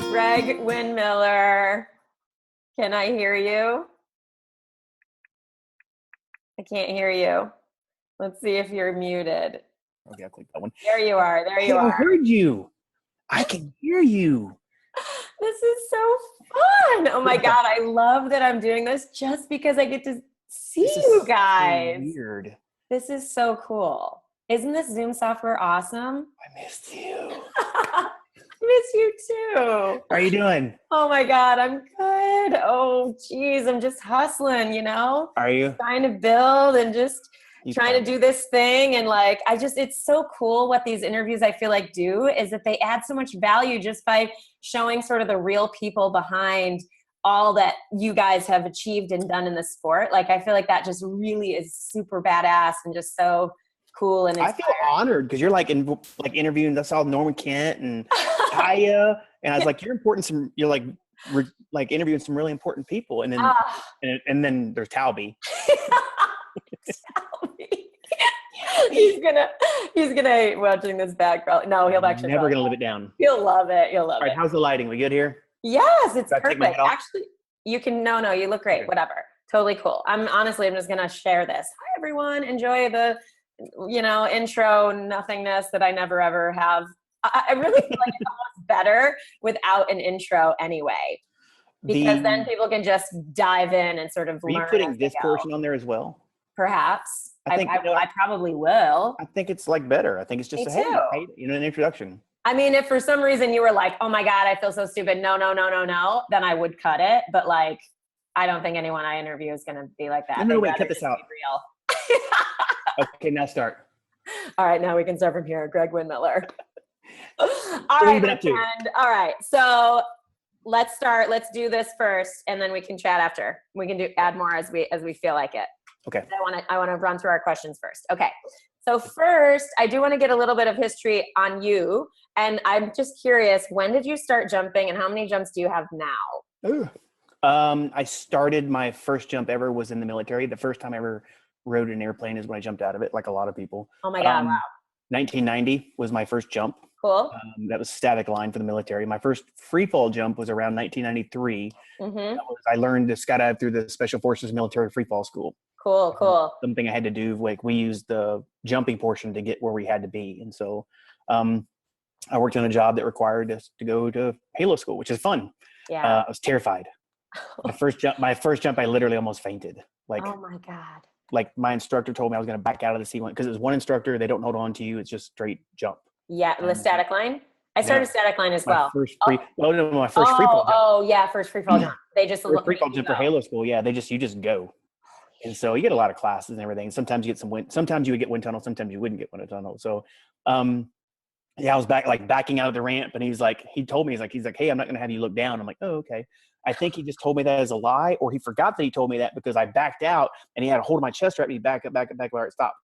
Greg Windmiller, can I hear you? I can't hear you. Let's see if you're muted. Okay, I'll click that one. There you are. There you are. I heard you. I can hear you. This is so fun. Oh my God. I love that I'm doing this just because I get to see you guys. So weird. This is so cool. Isn't this Zoom software awesome? I missed you. Miss you too. How are you doing? Oh my God, I'm good. Oh geez, I'm just hustling, you know? Are you? Trying to build and just trying to do this thing. And like, it's so cool what these interviews I feel like do is that they add so much value just by showing sort of the real people behind all that you guys have achieved and done in the sport. Like, I feel like that just really is super badass and just so cool. And I feel honored because you're like interviewing. That's all Norman Kent and Kaya, and I was like, you're important. You're like interviewing some really important people, and then and then there's Talby. He's gonna watching this back. Probably no, he'll actually never gonna live it down. He'll love it. You'll love it. All right, how's the lighting? We good here? Yes, it's perfect. Actually, you can. No, you look great. Okay. Whatever. Totally cool. I'm just gonna share this. Hi everyone. Enjoy the intro nothingness that I never ever have. I really feel like it's almost better without an intro anyway, because then people can just dive in and sort of learn. Are you putting this portion on there as well? Perhaps. I probably will. I think it's like better. I think it's just an introduction. I mean, if for some reason you were like, oh my God, I feel so stupid. No, then I would cut it. But like, I don't think anyone I interview is going to be like that. No, wait, cut this out. Real. Okay, now start. All right, now we can start from here. Greg Windmiller. All right, my friend. All right, so let's start. Let's do this first, and then we can chat after. We can add more as we feel like it. Okay. I want to run through our questions first. Okay. So first, I do want to get a little bit of history on you, and I'm just curious, when did you start jumping, and how many jumps do you have now? Ooh. I started my first jump ever was in the military. The first time I ever rode an airplane is when I jumped out of it, like a lot of people. Oh my God! Wow. 1990 was my first jump. Cool. That was static line for the military. My first free fall jump was around 1993. Mm-hmm. I learned to skydive through the Special Forces Military Free Fall School. Cool. Something I had to do, like we used the jumping portion to get where we had to be. And so I worked on a job that required us to go to Halo school, which is fun. Yeah. I was terrified. My first jump, I literally almost fainted. Like, oh my God. Like my instructor told me I was going to back out of the C1 because it was one instructor. They don't hold on to you. It's just straight jump. Yeah. The static line. I started static line as well. My first free fall jump. Oh yeah. First free fall jump. They just free fall jump for Halo school. Yeah. You just go. And so you get a lot of classes and everything. Sometimes you get sometimes you would get wind tunnel. Sometimes you wouldn't get wind tunnel. So, I was backing out of the ramp, and he told me, he's like, hey, I'm not going to have you look down. I'm like, oh, okay. I think he just told me that as a lie, or he forgot that he told me that because I backed out and he had a hold of my chest, right? Me back up, where it stopped.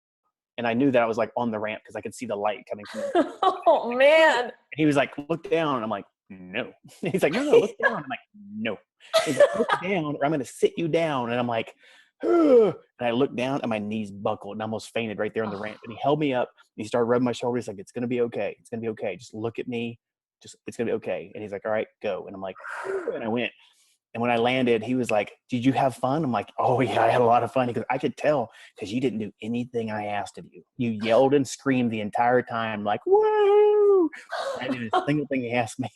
And I knew that I was like on the ramp because I could see the light coming from it. Oh man. And he was like, look down. And I'm like, no. He's like, no, look down. I'm like, no. He's like, look down, or I'm going to sit you down. And I'm like, and I looked down and my knees buckled and I almost fainted right there on the ramp. And he held me up and he started rubbing my shoulders like, it's going to be okay. It's going to be okay. Just look at me. It's going to be okay. And he's like, all right, go. And I'm like, and I went. And when I landed, he was like, did you have fun? I'm like, oh yeah, I had a lot of fun. Because I could tell because you didn't do anything I asked of you. You yelled and screamed the entire time like, woo! I didn't do a single thing he asked me.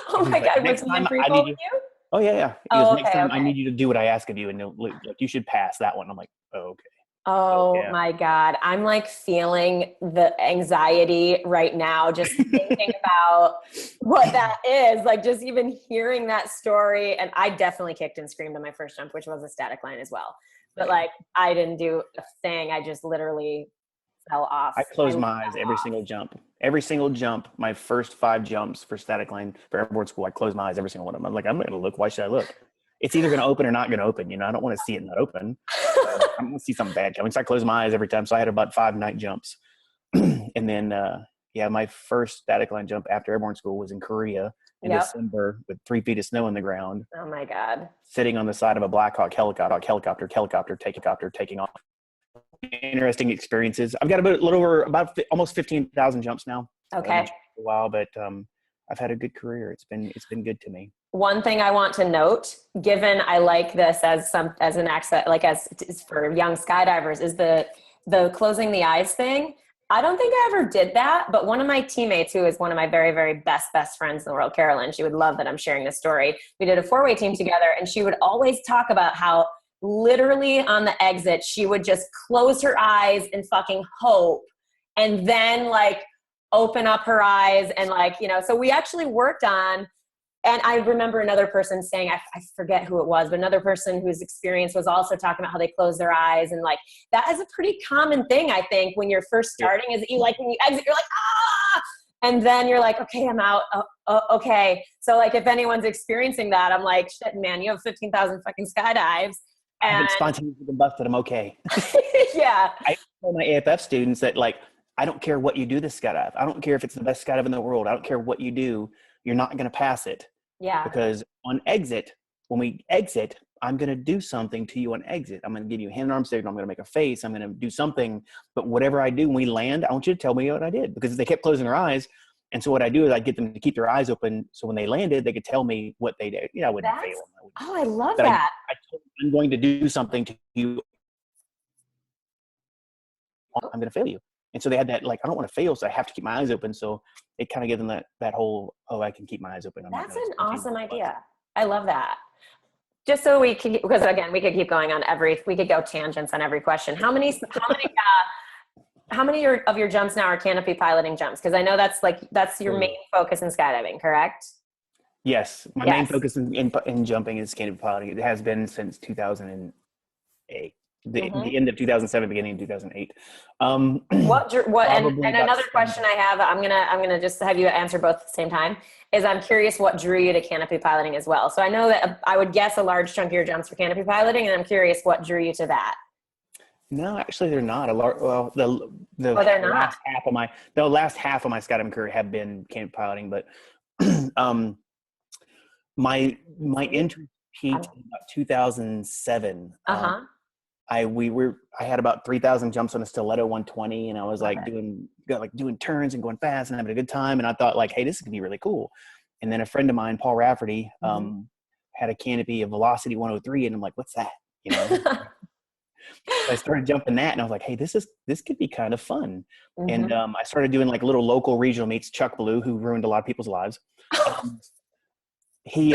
Oh my God. Next time I need you. Oh yeah. He goes, next time I need you to do what I ask of you, and you should pass that one. I'm like, oh, okay. Oh my God. I'm like feeling the anxiety right now, just thinking about what that is. Like just even hearing that story. And I definitely kicked and screamed on my first jump, which was a static line as well. But like, I didn't do a thing. I just literally fell off. I closed my eyes every single jump. My first 5 jumps for static line for airborne school, I closed my eyes every single one of them. I'm like, I'm going to look. Why should I look? It's either going to open or not going to open. I don't want to see it not open. I'm going to see something bad coming. So I closed my eyes every time. So I had about 5 night jumps. And then, my first static line jump after airborne school was in Korea in December with 3 feet of snow on the ground. Oh my God. Sitting on the side of a Black Hawk helicopter, taking off. Interesting experiences. I've got about almost 15,000 jumps now. Okay. a while, but I've had a good career. It's been good to me. One thing I want to note, given I like this as an accent, like as for young skydivers, is the closing the eyes thing. I don't think I ever did that, but one of my teammates, who is one of my very, very best friends in the world, Carolyn, she would love that I'm sharing this story. We did a 4-way team together, and she would always talk about how literally on the exit, she would just close her eyes and fucking hope, and then like open up her eyes and like, you know, so we actually worked on. And I remember another person saying, I forget who it was, but another person whose experience was also talking about how they close their eyes. And like, that is a pretty common thing, I think, when you're first starting, is that you like, when you exit, you're like, ah, and then you're like, okay, I'm out. Okay. So like, if anyone's experiencing that, I'm like, shit, man, you have 15,000 fucking skydives. I haven't spontaneously combusted. I'm okay. Yeah. I tell my AFF students that, like, I don't care what you do this skydive. I don't care if it's the best skydive in the world. I don't care what you do. You're not going to pass it. Yeah. Because on exit, when we exit, I'm going to do something to you on exit. I'm going to give you a hand and arm signal. I'm going to make a face. I'm going to do something. But whatever I do when we land, I want you to tell me what I did, because they kept closing their eyes. And so what I do is I get them to keep their eyes open. So when they landed, they could tell me what they did. You know, I wouldn't fail them. Oh, I love that. I told them, I'm going to do something to you. I'm going to fail you. And so they had that, like, I don't want to fail, so I have to keep my eyes open. So it kind of gives them that whole, oh, I can keep my eyes open. That's an awesome idea. I love that. Just so we can, because again, we could keep going on we could go tangents on every question. How many of your jumps now are canopy piloting jumps? Because I know that's your main focus in skydiving, correct? Yes. My main focus in jumping is canopy piloting. It has been since 2008. The end of 2007, beginning of 2008. And another question I have, I'm gonna just have you answer both at the same time, is I'm curious what drew you to canopy piloting as well. So I know that I would guess a large chunk of your jumps for canopy piloting, and I'm curious what drew you to that. No, actually, they're not a large. Well, the last half of my skydiving career have been canopy piloting, but my interest peaked in about 2007. I had about 3,000 jumps on a stiletto 120, and I was like doing turns and going fast and having a good time. And I thought, like, hey, this is gonna be really cool. And then a friend of mine, Paul Rafferty, had a canopy of Velocity 103, and I'm like, what's that? You know. So I started jumping that, and I was like, hey, this could be kind of fun. And I started doing like little local regional meets. Chuck Blue, who ruined a lot of people's lives, he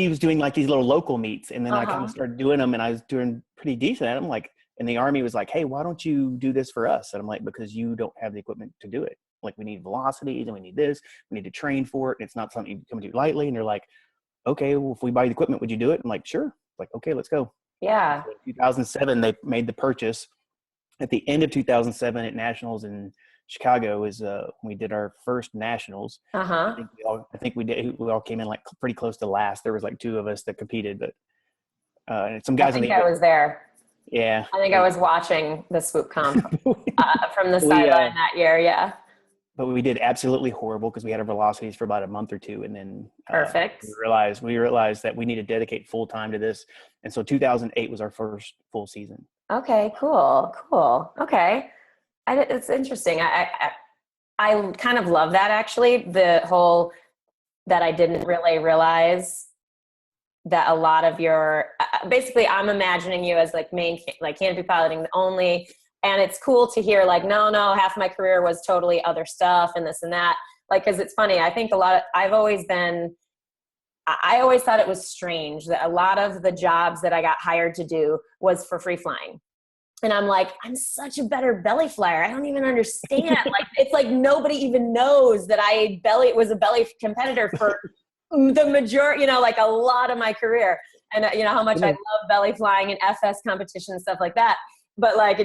was doing like these little local meets, and then I kind of started doing them, and I was doing pretty decent at them. Like, and the Army was like, hey, why don't you do this for us? And I'm like, because you don't have the equipment to do it. Like, we need velocities, and we need this, we need to train for it. And it's not something you come to do lightly. And they're like, okay, well, if we buy the equipment, would you do it? I'm like, sure. Like, okay, let's go. Yeah. So in 2007, they made the purchase. At the end of 2007 at Nationals in Chicago is when we did our first nationals. I think we all came in like pretty close to last. There was like 2 of us that competed, but some guys. I was there. Yeah. I think I was watching the swoop comp from the sideline that year. Yeah. But we did absolutely horrible because we had our velocities for about a month or 2, and then perfect. We realized that we need to dedicate full time to this, and so 2008 was our first full season. Okay, cool. Okay. It's interesting. I kind of love that, actually, the whole that I didn't really realize that a lot of your basically I'm imagining you as like canopy piloting only, and it's cool to hear like no half my career was totally other stuff and this and that, like, because it's funny, I think I always thought it was strange that a lot of the jobs that I got hired to do was for free flying. And I'm like, I'm such a better belly flyer. I don't even understand. Like, it's like nobody even knows that I was a belly competitor for the majority, like a lot of my career. And how much I love belly flying and FS competition and stuff like that. But like,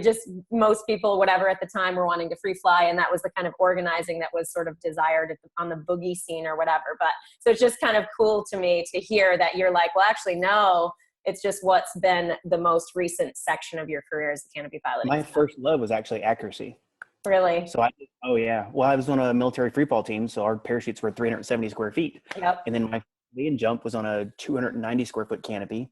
most people, whatever at the time, were wanting to free fly. And that was the kind of organizing that was sort of desired on the boogie scene or whatever. But so it's just kind of cool to me to hear that you're like, well, actually, no. It's just what's been the most recent section of your career as a canopy pilot. My first love was actually accuracy. Really? So well, I was on a military free fall team, so our parachutes were 370 square feet. Yep. And then my lead jump was on a 290 square foot canopy.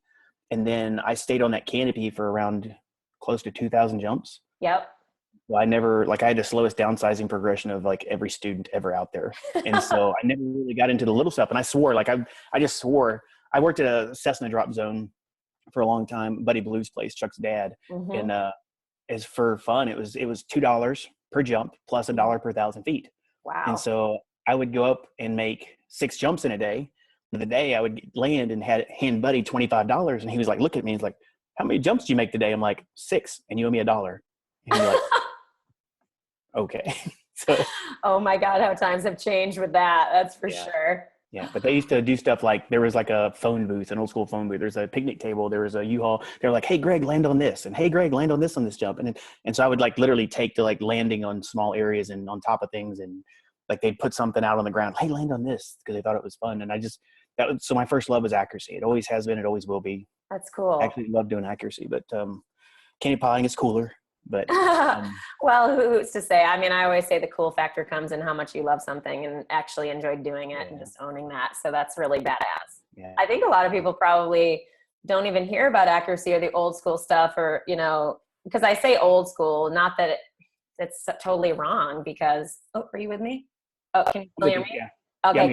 And then I stayed on that canopy for around close to 2,000 jumps. Yep. Well, I never, like, I had the slowest downsizing progression of like every student ever out there. And so I never really got into the little stuff. And I swore, like, I just swore. I worked at a Cessna drop zone for a long time, Buddy Blue's place, Chuck's dad. And as for fun, it was $2 per jump plus $1 per 1,000 feet. Wow. And so I would go up and make 6 jumps in a day. The day I would land and hand Buddy $25. And he was like, look at me. He's like, how many jumps do you make today? I'm like, 6, and you owe me $1. And he's like, okay. So, oh my God, how times have changed with that. That's for sure. Yeah. But they used to do stuff like, there was like a phone booth, an old school phone booth. There's a picnic table. There was a U-Haul. They're like, hey, Greg, land on this. And hey, Greg, land on this jump. And so I would like literally take to like landing on small areas and on top of things. And like, they'd put something out on the ground. Hey, land on this, because they thought it was fun. And so my first love was accuracy. It always has been. It always will be. That's cool. I actually love doing accuracy, but candy potting is cooler. But well, who's to say? I mean, I always say the cool factor comes in how much you love something and actually enjoy doing it and just owning that. So that's really badass. Yeah. I think a lot of people probably don't even hear about accuracy or the old school stuff, or, because I say old school, not that it's totally wrong, because, are you with me? Oh, can you still hear me? Yeah. Okay,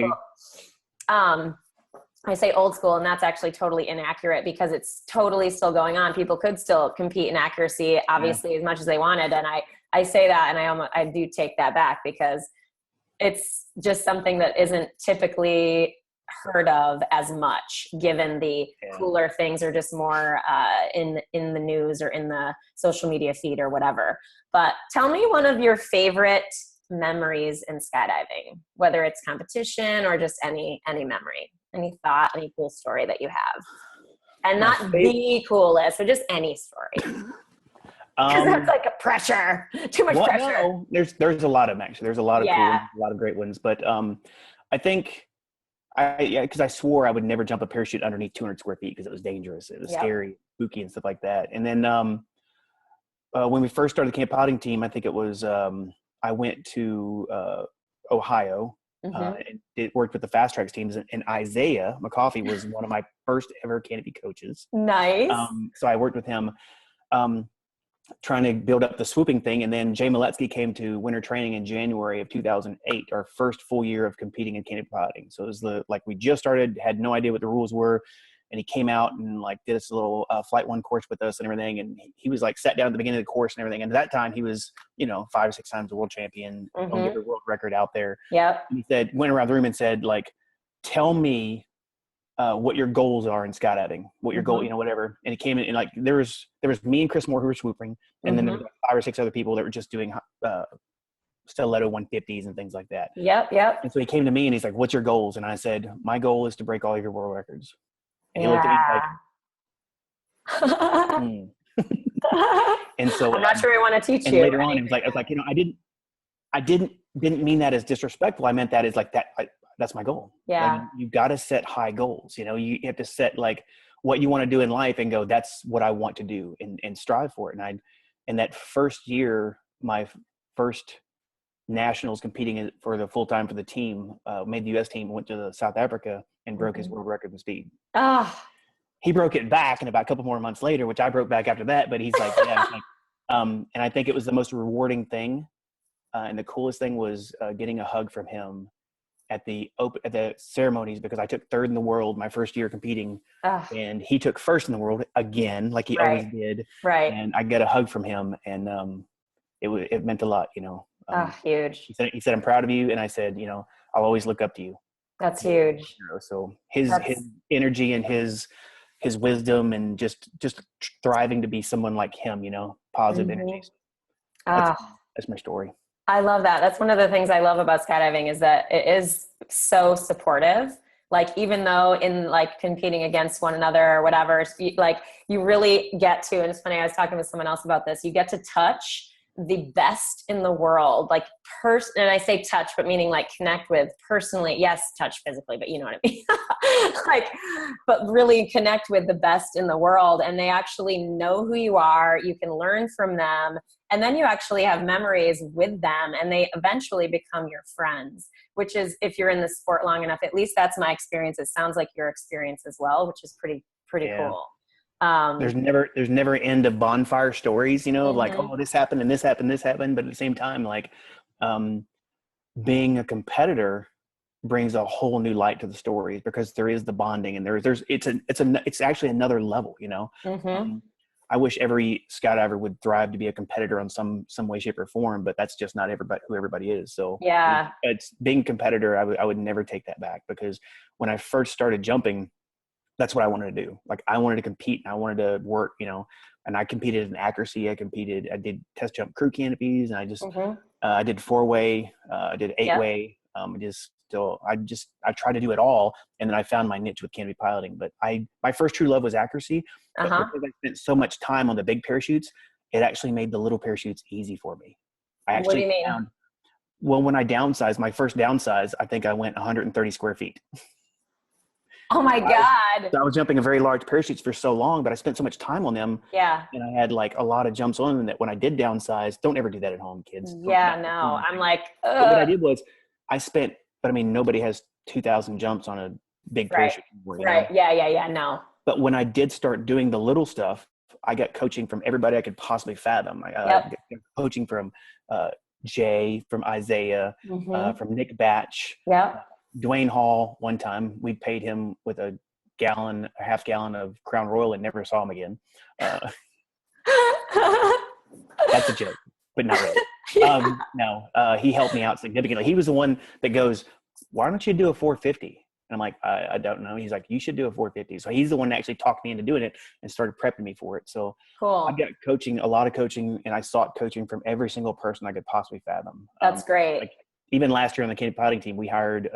cool. I say old school, and that's actually totally inaccurate, because it's totally still going on. People could still compete in accuracy, obviously, as much as they wanted. And I say that, and I do take that back, because it's just something that isn't typically heard of as much, given the cooler things are just more in the news or in the social media feed or whatever. But tell me one of your favorite memories in skydiving, whether it's competition or just any memory. Any thought, any cool story that you have? And not the coolest, or just any story. Because that's like a pressure. Too much pressure. No, there's a lot of them, actually. There's a lot of cool ones, a lot of great ones. But I think, because I swore I would never jump a parachute underneath 200 square feet because it was dangerous. It was scary, spooky, and stuff like that. And then when we first started the camp potting team, I think it was, I went to Ohio. And it worked with the fast tracks teams, and Isaiah McCoffey was one of my first ever canopy coaches. Nice. So I worked with him trying to build up the swooping thing. And then Jay Maletsky came to winter training in January of 2008, our first full year of competing in canopy potting. So it was we just started, had no idea what the rules were. And he came out and like did this little Flight 1 course with us and everything. And he was like sat down at the beginning of the course and everything. And at that time he was, 5 or 6 times a world champion, don't get the world record out there. Yep. And he went around the room and said, like, tell me what your goals are in skydiving, what your goal, whatever. And he came in and like, there was me and Chris Moore who were swooping. And then there were like 5 or 6 other people that were just doing stiletto 150s and things like that. Yep. And so he came to me and he's like, what's your goals? And I said, my goal is to break all of your world records. And he looked at me like, And so I'm not sure I want to teach and you. later on, it was like, I didn't mean that as disrespectful. I meant that as like that. That's my goal. Yeah. Like, you got to set high goals. You have to set like what you want to do in life and go, that's what I want to do, and strive for it. And that first year, my first nationals competing for the full time for the team, made the U.S. team, went to South Africa and broke his world record in speed. He broke it back in about a couple more months later, which I broke back after that. But he's like, and I think it was the most rewarding thing. And the coolest thing was getting a hug from him at the ceremonies, because I took 3rd in the world my first year competing, and he took 1st in the world again, like he always did. Right. And I got a hug from him, and it meant a lot, huge. He said, I'm proud of you. And I said, I'll always look up to you. That's huge. So his energy and his wisdom, and just thriving to be someone like him, positive energy. That's my story. I love that. That's one of the things I love about skydiving, is that it is so supportive. Like, even though in like competing against one another or whatever, you really get to, and it's funny, I was talking with someone else about this, you get to touch the best in the world, like and I say touch, but meaning like connect with personally, yes, touch physically, but you know what I mean? But really connect with the best in the world. And they actually know who you are. You can learn from them. And then you actually have memories with them, and they eventually become your friends, which is, if you're in the sport long enough, at least that's my experience. It sounds like your experience as well, which is pretty cool. There's never end of bonfire stories, like, Mhm. oh, this happened and this happened, this happened. But at the same time, like, being a competitor brings a whole new light to the stories, because there is the bonding, and it's actually another level, Mhm. I wish every skydiver would thrive to be a competitor on some way, shape, or form, but that's just not who everybody is. So Yeah. it's being a competitor. I would never take that back, because when I first started jumping, that's what I wanted to do. Like, I wanted to compete, and I wanted to work, and I competed in accuracy. I did test jump crew canopies, and Mhm. I did 4-way, I did Yep. 8-way. I tried to do it all. And then I found my niche with canopy piloting. But my first true love was accuracy, but Uh-huh. because I spent so much time on the big parachutes, it actually made the little parachutes easy for me. I What do actually you mean? found, well, when I downsized, my first downsize, I think I went 130 square feet. Oh my God. So I was jumping a very large parachutes for so long, but I spent so much time on them, Yeah. and I had like a lot of jumps on them, that when I did downsize, don't ever do that at home, kids. Yeah, That's the no. wrong I'm thing. like, But what I ugh. did was but I mean, nobody has 2,000 jumps on a big Right. parachute anymore, Right. Yeah, yeah, yeah. No. But when I did start doing the little stuff, I got coaching from everybody I could possibly fathom. I Yep. got coaching from Jay, from Isaiah, Mm-hmm. from Nick Batch, Yep. Dwayne Hall. One time we paid him with a half gallon of Crown Royal, and never saw him again. That's a joke, but not really. Yeah. No, he helped me out significantly. He was the one that goes, "Why don't you do a 450?" And I'm like, I don't know. He's like, "You should do a 450." So he's the one that actually talked me into doing it and started prepping me for it. So I Cool. got a lot of coaching, and I sought coaching from every single person I could possibly fathom. That's great. Like, even last year on the canopy piloting team, we hired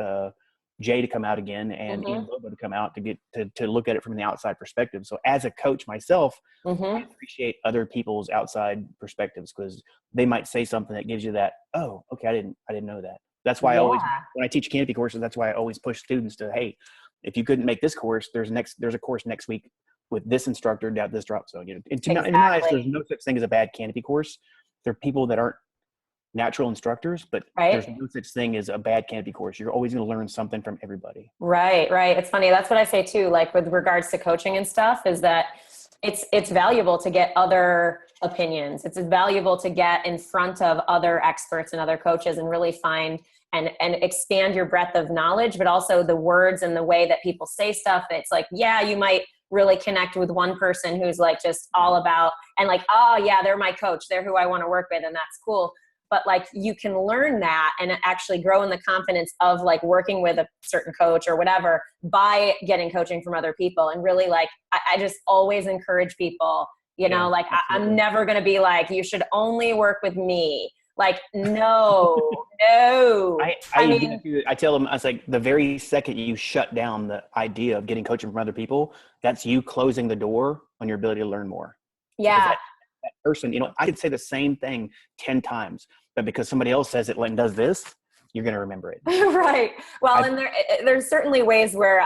Jay to come out again, and Ian Mm-hmm. Lobo to come out to get to look at it from the outside perspective. So as a coach myself, I Mm-hmm. appreciate other people's outside perspectives, because they might say something that gives you that, oh, okay, I didn't know that. That's why Yeah. when I teach canopy courses, that's why I always push students to, hey, if you couldn't make this course, there's a course next week with this instructor down this drop zone. And in my eyes, Exactly. there's no such thing as a bad canopy course. There are people that aren't natural instructors, but there's Right. no such thing as a bad canopy course. You're always going to learn something from everybody. Right, right. It's funny. That's what I say too, like with regards to coaching and stuff, is that it's valuable to get other opinions. It's valuable to get in front of other experts and other coaches and really find and expand your breadth of knowledge, but also the words and the way that people say stuff. It's like, yeah, you might really connect with one person who's like just all about, and like, oh yeah, they're my coach. They're who I want to work with. And that's cool. But like, you can learn that and actually grow in the confidence of like working with a certain coach or whatever by getting coaching from other people. And really, like, I just always encourage people, Yeah, like, I'm absolutely. never going to be like, you should only work with me. Like, no, no. I I do that mean, too. I tell them, I was like, the very second you shut down the idea of getting coaching from other people, that's you closing the door on your ability to learn more. Because yeah. that person, I could say the same thing 10 times, but because somebody else says it and does this, you're going to remember it. Right. Well, I, and there's certainly ways where,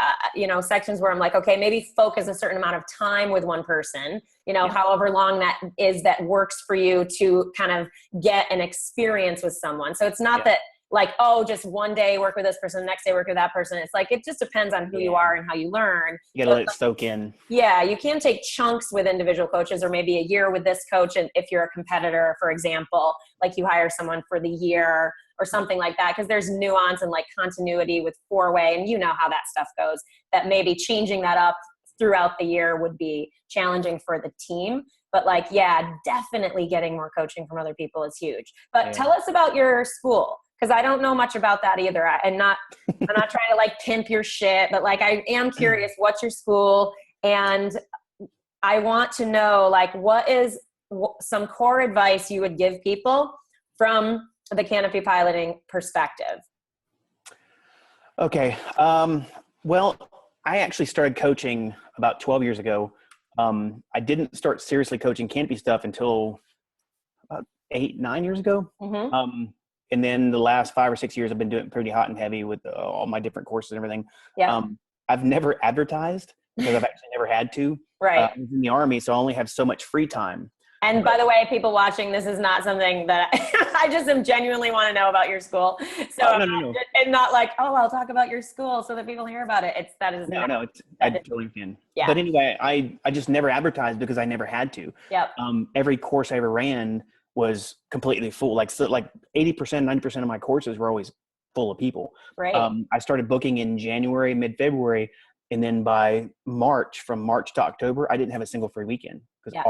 sections where I'm like, okay, maybe focus a certain amount of time with one person, yeah, however long that is, that works for you to kind of get an experience with someone. So it's not yeah, that like, oh, just one day work with this person, the next day work with that person. It's like, it just depends on who you yeah. are and how you learn. You got to So let it soak in. yeah, you can take chunks with individual coaches, or maybe a year with this coach. And if you're a competitor, for example, like you hire someone for the year or something like that, because there's nuance and like continuity with 4-way, and you know how that stuff goes, that maybe changing that up throughout the year would be challenging for the team. But like, yeah, definitely getting more coaching from other people is huge. But Yeah. tell us about your school, because I don't know much about that either. I'm not trying to like pimp your shit, but like, I am curious, what's your school? And I want to know, like, what is some core advice you would give people from the canopy piloting perspective? Okay. Well, I actually started coaching about 12 years ago. I didn't start seriously coaching canopy stuff until about 8, 9 years ago. Mm-hmm. And then the last 5 or 6 years, I've been doing pretty hot and heavy with all my different courses and everything. Yep. I've never advertised because I've actually never had to. Right. I was in the Army, so I only have so much free time. And by the way, people watching, this is not something that I just am genuinely want to know about your school. So no. And not like, oh, I'll talk about your school so that people hear about it. I totally can. Yeah. But anyway, I just never advertised because I never had to. Yep. Every course I ever ran was completely full. Like 80%, 90% of my courses were always full of people. Right. I started booking in January, mid-February. And then by March, from March to October, I didn't have a single free weekend because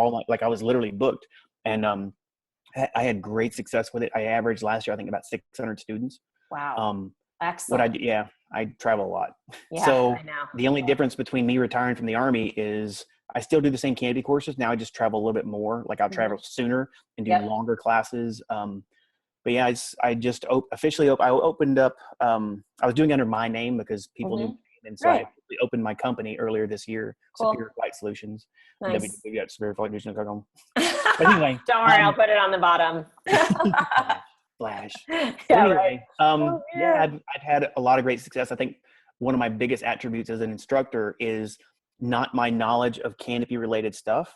I was literally booked. And I had great success with it. I averaged last year, I think, about 600 students. Wow. Excellent. I travel a lot. Yeah, so I know. The only difference between me retiring from the Army is I still do the same canopy courses. Now I just travel a little bit more. Like I'll travel sooner and do longer classes. But yeah, I just officially opened up. I was doing it under my name because people knew me. And so I opened my company earlier this year, Cool. Superior Flight Solutions. Nice. www.superiorflightsolutions.com. But anyway. Don't worry, I'll put it on the bottom. Flash. Yeah, anyway, right. I've had a lot of great success. I think one of my biggest attributes as an instructor is not my knowledge of canopy related stuff.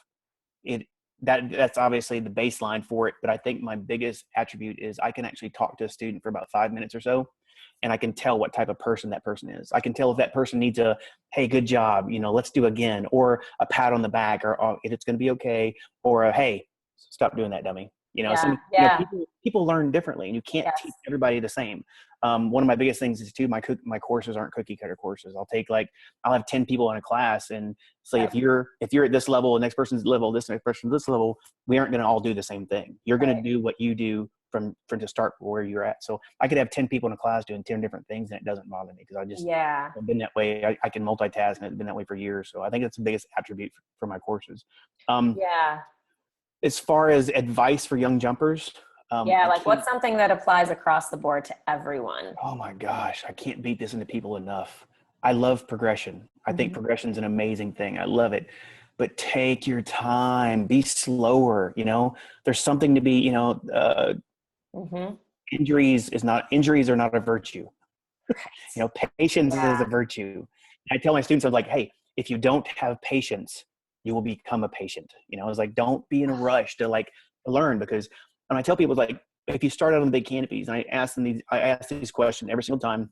That's obviously the baseline for it, but I think my biggest attribute is I can actually talk to a student for about 5 minutes or so, and I can tell what type of person that person is. I can tell if that person needs a, hey, good job, let's do again, or a pat on the back, or oh, it's going to be okay, or a, hey, stop doing that, dummy. People learn differently, and you can't teach everybody the same. One of my biggest things is too, my courses aren't cookie cutter courses. I'll have 10 people in a class, and say if you're at this level, the next person's level, this next person's this level, we aren't going to all do the same thing. You're going to do what you do from to start where you're at. So I could have 10 people in a class doing 10 different things, and it doesn't bother me because I've been that way. I can multitask, and it's been that way for years. So I think that's the biggest attribute for my courses. As far as advice for young jumpers. What's something that applies across the board to everyone? Oh my gosh, I can't beat this into people enough. I love progression. I think progression is an amazing thing. I love it. But take your time, be slower. There's something to be, injuries are not a virtue. Patience is a virtue. I tell my students, I'm like, hey, if you don't have patience, you will become a patient. I was like, don't be in a rush to learn, because and I tell people, if you start out on the big canopies, and I ask these questions every single time,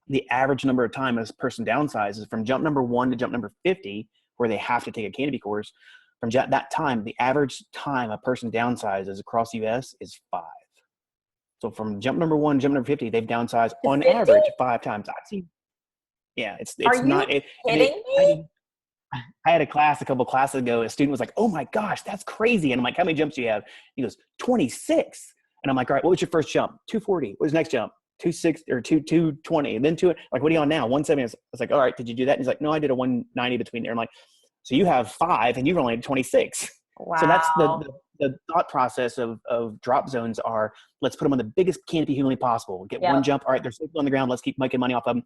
the average number of time a person downsizes from jump number 1 to jump number 50, where they have to take a canopy course, from that time, the average time a person downsizes across the US is 5. So from jump number 1 to jump number 50, they've downsized on 50? average 5 times. I've seen. Yeah, it's Are not. You kidding me? I had a couple classes ago. A student was like, "Oh my gosh, that's crazy!" And I'm like, "How many jumps do you have?" He goes, 26. And I'm like, "All right, what was your first jump?" 240. What was the next jump? 260 or 220. And then what are you on now? 170. I was like, "All right, did you do that?" And he's like, "No, I did a 190 between there." I'm like, "So you have 5, and you've only had 26." Wow. So that's the thought process of drop zones are, let's put them on the biggest canopy humanly possible. Get one jump. All right, they're safe on the ground. Let's keep making money off of them.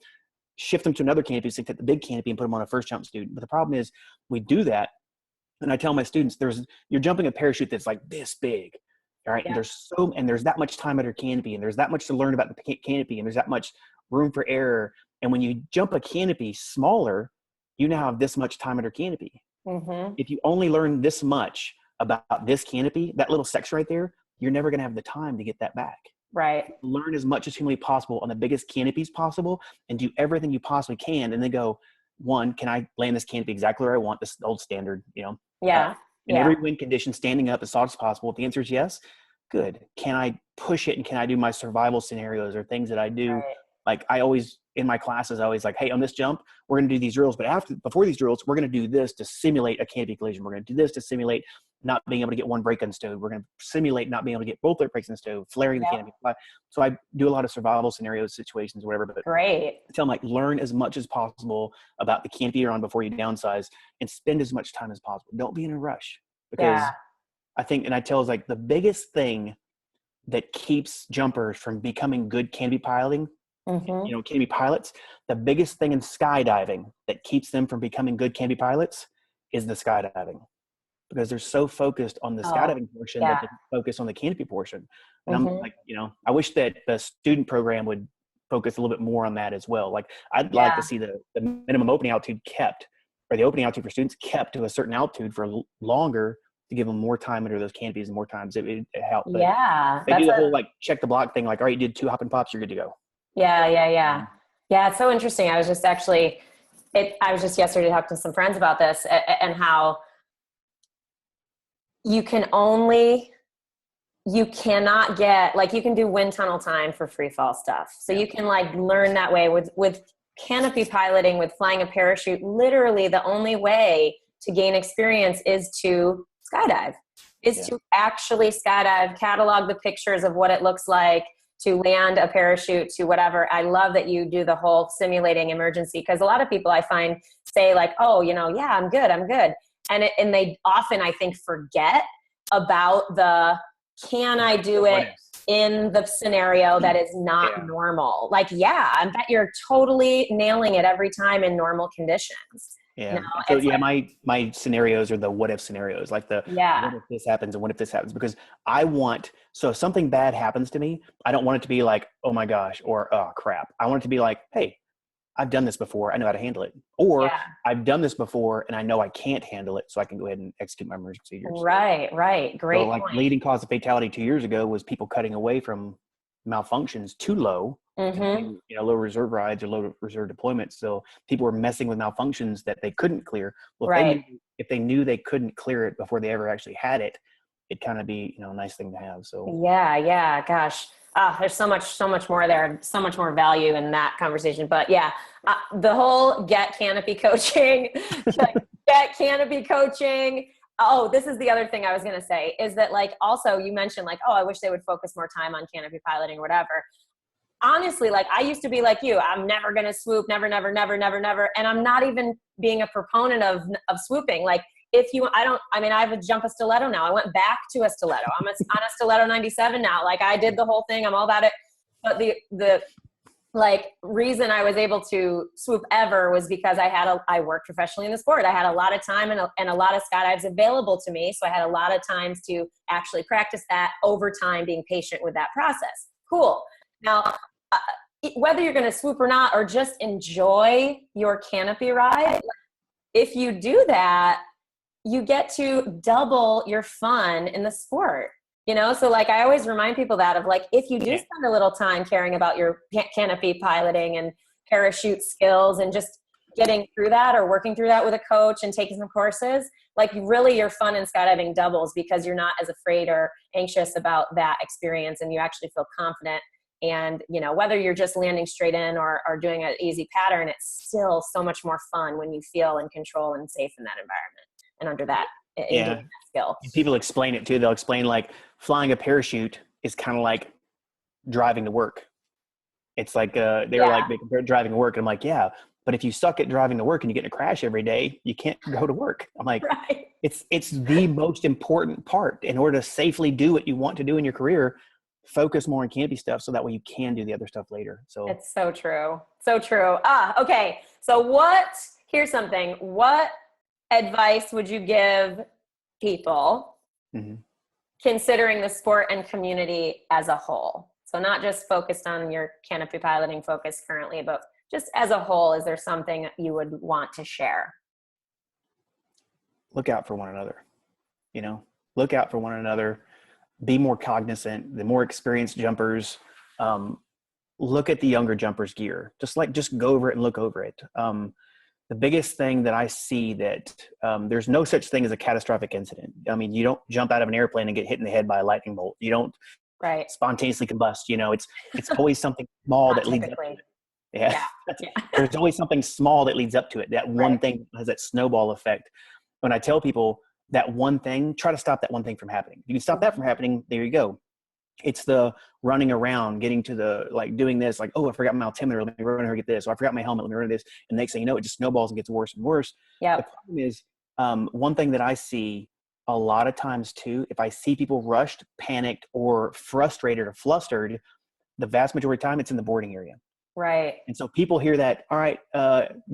Shift them to another canopy, so take the big canopy and put them on a first jump student. But the problem is we do that. And I tell my students, you're jumping a parachute that's like this big. All right. Yeah. And there's that much time under canopy, and there's that much to learn about the canopy, and there's that much room for error. And when you jump a canopy smaller, you now have this much time under canopy. If you only learn this much about this canopy, that little section right there, you're never going to have the time to get that back. Right. Learn as much as humanly possible on the biggest canopies possible, and do everything you possibly can. And then go, 1, can I land this canopy exactly where I want? This old standard, in every wind condition, standing up as soft as possible. If the answer is yes, good. Can I push it, and can I do my survival scenarios or things that I do? Right. Like I always, in my classes, I always like, hey, on this jump, we're going to do these drills, but before these drills, we're going to do this to simulate a canopy collision. We're going to do this to simulate not being able to get one brake unstowed. We're going to simulate not being able to get both their brakes unstowed, flaring the canopy. So I do a lot of survival scenarios, situations, whatever. But great. I tell them, learn as much as possible about the canopy you're on before you downsize, and spend as much time as possible. Don't be in a rush, because I think, and I tell is the biggest thing that keeps jumpers from becoming good canopy piloting, canopy pilots, the biggest thing in skydiving that keeps them from becoming good canopy pilots is the skydiving. Because they're so focused on the skydiving portion that they focus on the canopy portion. And I'm like, I wish that the student program would focus a little bit more on that as well. I'd like to see the minimum opening altitude kept, or the opening altitude for students kept to a certain altitude for longer, to give them more time under those canopies and more times. It helped. But Yeah. they do the whole like check the block thing. Like, all right, you did 2 hop and pops, you're good to go. Yeah. Yeah. It's so interesting. I was just yesterday talking to some friends about this and how you cannot get, like, you can do wind tunnel time for free fall stuff. So you can like learn that way with canopy piloting, with flying a parachute. Literally the only way to gain experience is to skydive, to actually skydive, catalog the pictures of what it looks like to land a parachute, to whatever. I love that you do the whole simulating emergency, because a lot of people I find say like, oh, I'm good. And they often, I think, forget about can I do it in the scenario that is not normal? Like, I bet you're totally nailing it every time in normal conditions. Yeah. So my scenarios are the what if scenarios, like what if this happens and what if this happens, because so if something bad happens to me, I don't want it to be like, oh my gosh, or oh crap. I want it to be like, hey, I've done this before. I know how to handle it. Or I've done this before and I know I can't handle it, so I can go ahead and execute my emergency procedures. Right. Great. So like point. Leading cause of fatality 2 years ago was people cutting away from malfunctions too low, low reserve rides or low reserve deployments. So people were messing with malfunctions that they couldn't clear. Well, if they knew they couldn't clear it before they ever actually had it, it'd kind of be, a nice thing to have. So yeah, gosh. There's so much more there, so much more value in that conversation. But the whole get canopy coaching. Oh, this is the other thing I was going to say, is that like, also you mentioned like, oh, I wish they would focus more time on canopy piloting or whatever. Honestly, like I used to be like you, I'm never going to swoop, never. And I'm not even being a proponent of swooping. Like I have a jump a stiletto now. I went back to a stiletto. I'm on a stiletto 97 now. Like I did the whole thing. I'm all about it. But the reason I was able to swoop ever was because I worked professionally in the sport. I had a lot of time and a lot of skydives available to me. So I had a lot of times to actually practice that over time, being patient with that process. Cool. Now, whether you're going to swoop or not, or just enjoy your canopy ride, if you do that, you get to double your fun in the sport. So like I always remind people that of like, if you do spend a little time caring about your canopy piloting and parachute skills and just getting through that or working through that with a coach and taking some courses, like really your fun in skydiving doubles, because you're not as afraid or anxious about that experience and you actually feel confident. And, whether you're just landing straight in or doing an easy pattern, it's still so much more fun when you feel in control and safe in that environment and under that. That skill. People explain it too. They'll explain like flying a parachute is kind of like driving to work. It's like they compare driving to work. And I'm like, yeah, but if you suck at driving to work and you get in a crash every day, you can't go to work. I'm like, it's the most important part. In order to safely do what you want to do in your career, focus more on canopy stuff so that way you can do the other stuff later. So it's so true. Okay. So here's something. What advice would you give people considering the sport and community as a whole? So not just focused on your canopy piloting focus currently, but just as a whole, is there something you would want to share? Look out for one another, look out for one another, be more cognizant. The more experienced jumpers, look at the younger jumpers' gear, just go over it and look over it. The biggest thing that I see that there's no such thing as a catastrophic incident. I mean, you don't jump out of an airplane and get hit in the head by a lightning bolt. You don't spontaneously combust. It's always something small that leads up to it. Yeah. There's always something small that leads up to it. That one thing has that snowball effect. When I tell people that one thing, try to stop that one thing from happening. You can stop that from happening. There you go. It's the running around, getting to the, like doing this, like, oh, I forgot my altimeter. Let me run here, get this. Or I forgot my helmet. Let me run this. And next thing you know, it just snowballs and gets worse and worse. Yeah. The problem is one thing that I see a lot of times too, if I see people rushed, panicked, or frustrated or flustered, the vast majority of the time it's in the boarding area. Right. And so people hear that, all right,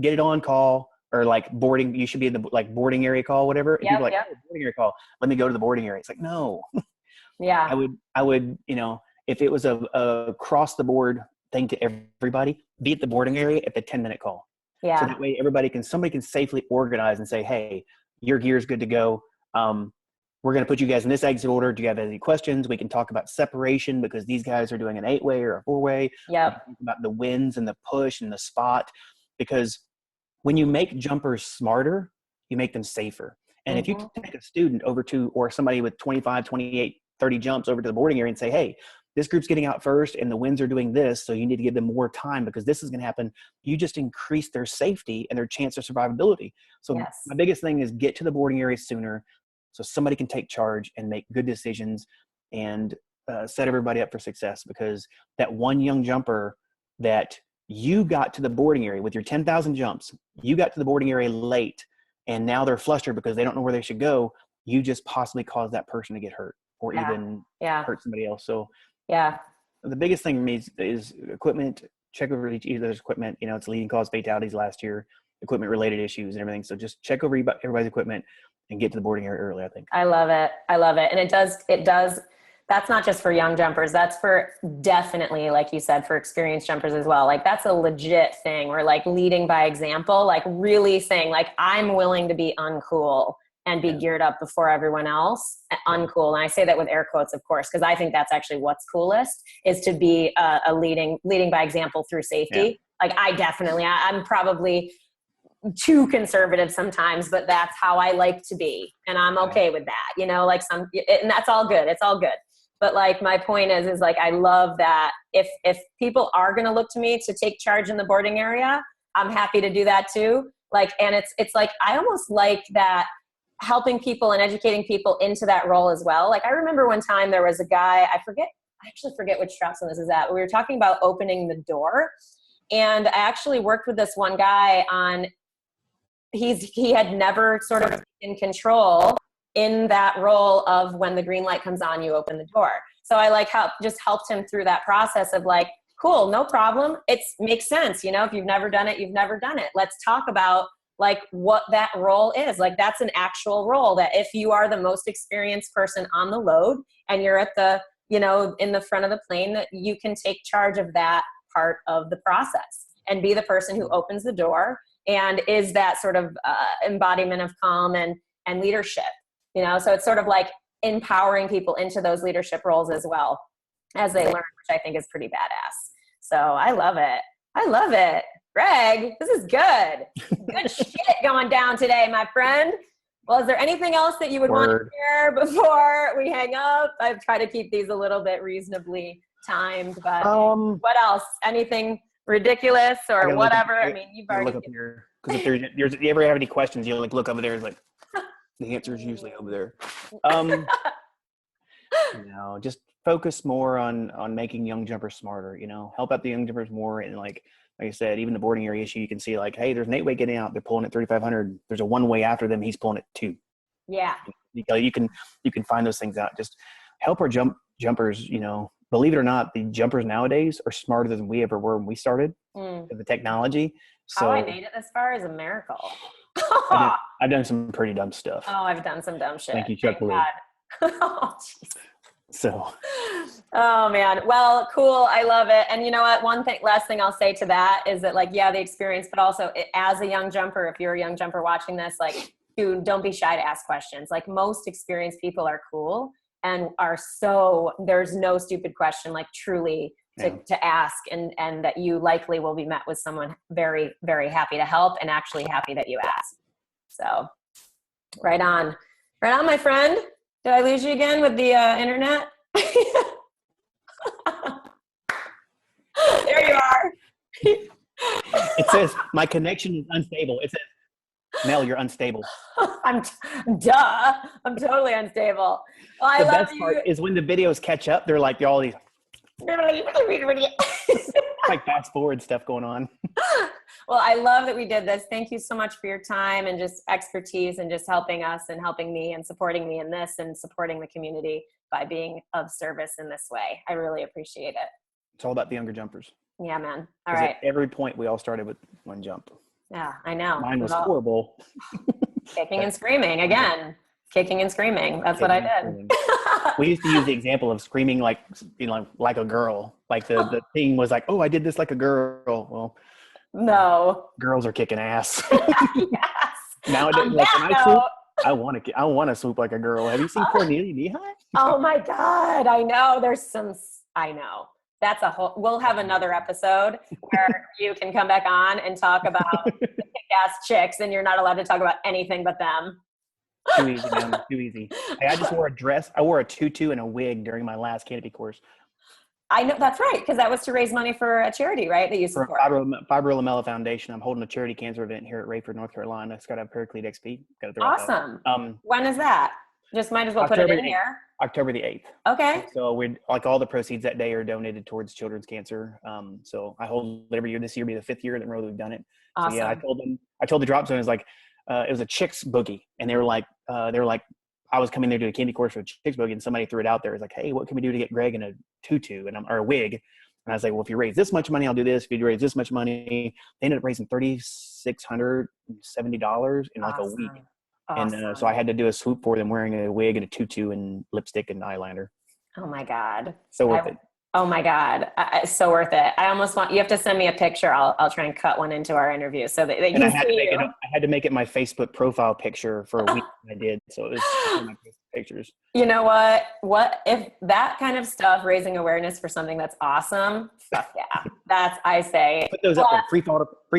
get it on call, or like boarding, you should be in the like boarding area call, whatever. And people are like, oh, boarding area call, let me go to the boarding area. It's like, no. Yeah. I would, if it was a across the board thing to everybody, be at the boarding area at the 10-minute call. Yeah. So that way somebody can safely organize and say, hey, your gear is good to go. we're going to put you guys in this exit order. Do you have any questions? We can talk about separation because these guys are doing an 8-way or a 4-way. Yep. About the winds and the push and the spot, because when you make jumpers smarter, you make them safer. And if you take a student over to, or somebody with 25, 28, 30 jumps over to the boarding area and say, hey, this group's getting out first and the winds are doing this, so you need to give them more time because this is going to happen. You just increase their safety and their chance of survivability. So my biggest thing is get to the boarding area sooner so somebody can take charge and make good decisions and set everybody up for success, because that one young jumper that you got to the boarding area with your 10,000 jumps, you got to the boarding area late, and now they're flustered because they don't know where they should go. You just possibly caused that person to get hurt or even hurt somebody else. So the biggest thing for me is equipment. Check over each other's equipment. You know, it's a leading cause of fatalities last year, equipment related issues and everything. So just check over everybody's equipment and get to the boarding area early, I think. I love it. And it does. That's not just for young jumpers. That's for definitely, like you said, for experienced jumpers as well. Like that's a legit thing. We're like leading by example, like really saying like, I'm willing to be uncool and be geared up before everyone else. Uncool. And I say that with air quotes, of course, because I think that's actually what's coolest, is to be a leading by example through safety. Like I'm probably too conservative sometimes, but that's how I like to be. And I'm okay with that, you know, like and that's all good. It's all good. But like, my point is like, I love that if people are going to look to me to take charge in the boarding area, I'm happy to do that too. Like, and it's like, I almost like that, helping people and educating people into that role as well. Like I remember one time there was a guy, I actually forget which Straussson this is at. We were talking about opening the door, and I actually worked with this one guy on, he had never sort of in control in that role of when the green light comes on, you open the door. So I like helped him through that process of like, cool, no problem. It makes sense. You know, if you've never done it, you've never done it. Let's talk about like what that role is. Like that's an actual role that if you are the most experienced person on the load and you're at the, you know, in the front of the plane, that you can take charge of that part of the process and be the person who opens the door and is that sort of embodiment of calm and leadership, you know? So it's sort of like empowering people into those leadership roles as well as they learn, which I think is pretty badass. So I love it. I love it. Greg, this is good. Good shit going down today, my friend. Well, is there anything else that you would want to share before we hang up? I've tried to keep these a little bit reasonably timed, but what else? Anything ridiculous or whatever? I mean, you've already look up here, because if you ever have any questions, you like look over there. It's like the answer is usually over there. You know, just focus more on making young jumpers smarter. You know, help out the young jumpers more, and like I said, even the boarding area issue, you can see like, hey, there's an 8-way getting out. They're pulling at 3,500. There's a 1-way after them. He's pulling at 2. Yeah. You can find those things out. Just help our jumpers, you know, believe it or not, the jumpers nowadays are smarter than we ever were when we started with the technology. So how I made it this far is a miracle. I've done some pretty dumb stuff. Oh, I've done some dumb shit. Thank you, Chuck. Oh, so, oh man. Well, cool. I love it. And you know what? Last thing I'll say to that is that like, yeah, the experience, but also as a young jumper, if you're a young jumper watching this, like, dude, don't be shy to ask questions. Like most experienced people are cool and there's no stupid question, like truly to ask, and that you likely will be met with someone very, very happy to help and actually happy that you asked. So right on, my friend. Did I lose you again with the internet? There you are. It says, my connection is unstable. It says, Mel, you're unstable. I'm totally unstable. Well, the best part is when the videos catch up, they're like, all these like fast forward stuff going on. Well, I love that we did this. Thank you so much for your time and just expertise and just helping us and helping me and supporting me in this and supporting the community by being of service in this way. I really appreciate it. It's all about the younger jumpers. Yeah, man. All right. At every point, we all started with one jump. Yeah, I know. Mine was horrible. Kicking and screaming again. Kicking and screaming. That's what I did. We used to use the example of screaming like, you know, like a girl. Like the thing was like, oh, I did this like a girl. Well, no. Girls are kicking ass. Yes. Nowadays, I want to swoop like a girl. Have you seen Cornelia Knee-High? Oh my God. I know. I know. We'll have another episode where you can come back on and talk about the kick-ass chicks, and you're not allowed to talk about anything but them. Too easy, man. Too easy. Hey, I just wore a dress. I wore a tutu and a wig during my last canopy course. I know that's right, because that was to raise money for a charity, right? That you support. For Fibrolamella Foundation. I'm holding a charity cancer event here at Rayford, North Carolina. It's got a Paraclete XP. Got to throw Awesome. When is that? Just might as well October put it in here. October the 8th. Okay. So we all the proceeds that day are donated towards children's cancer. So I hold it every year. This year will be the 5th year in a row we've done it. Awesome. So yeah, I told the drop zone, it was a chicks boogie, and they were like, I was coming there to do a candy course for a chicks boogie, and somebody threw it out there. It's like, hey, what can we do to get Greg in a tutu or a wig? And I was like, well, if you raise this much money, I'll do this. If you raise this much money, they ended up raising $3,670 in like a week. Awesome. And so I had to do a swoop for them wearing a wig and a tutu and lipstick and eyeliner. Oh my God. So worth it. Oh my God. It's so worth it. I almost you have to send me a picture. I'll try and cut one into our interview so that they can see you. I had to make it my Facebook profile picture for a week. I did. So it was my pictures. You know what? What if that kind of stuff, raising awareness for something that's awesome? Fuck yeah. I say. Put those up there. Free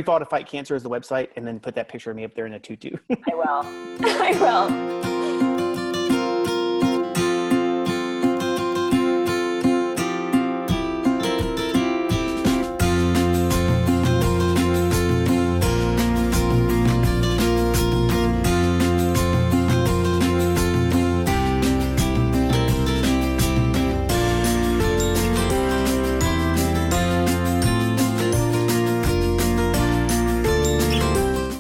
Fall to Fight Cancer is the website, and then put that picture of me up there in a tutu. I will.